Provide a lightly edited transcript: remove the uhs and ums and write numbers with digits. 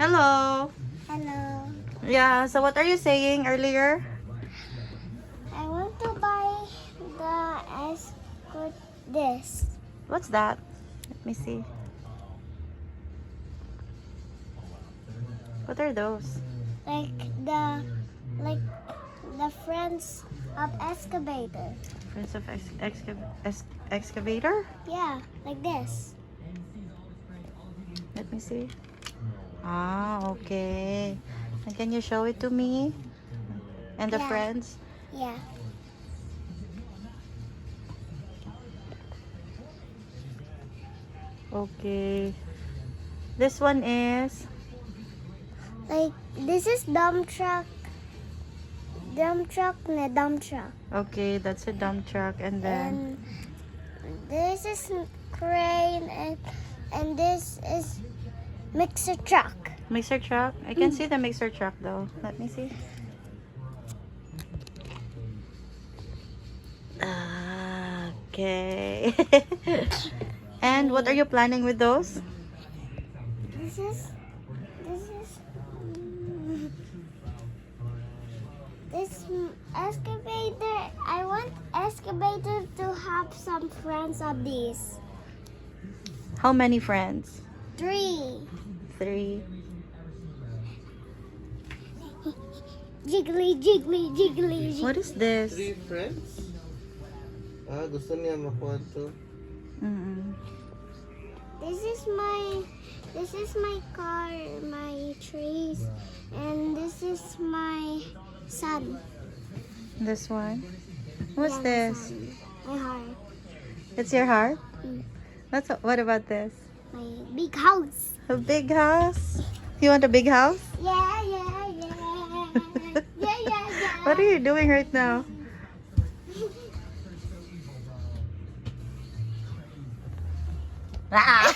Hello. Hello. Yeah, so what are you saying earlier? I want to buy this. What's that? Let me see. What are those? Like the like the friends of excavator. Friends of excavator? Yeah, like this. Let me see. Ah, okay. And can you show it to me? And the Yeah. friends? Yeah. Okay. This one is... Like this is dump truck. Dump truck na dump truck. Okay, that's a dump truck. And then... And this is crane and this is mixer truck. Mixer truck? I can see the mixer truck though. Let me see. Okay. And what are you planning with those? This is this excavator. I want excavator to have some friends of these. How many friends? 3. 3. Jiggly, jiggly, jiggly. What is this? 3 friends? Gusto niya makuha to. This is my car, my trees, and this is my son. This one? What's Yeah, my this? son. My heart. It's your heart? Mm. What about this? My big house. A big house? You want a big house? Yeah, yeah, yeah. Yeah, yeah, yeah. What are you doing right now? Ah!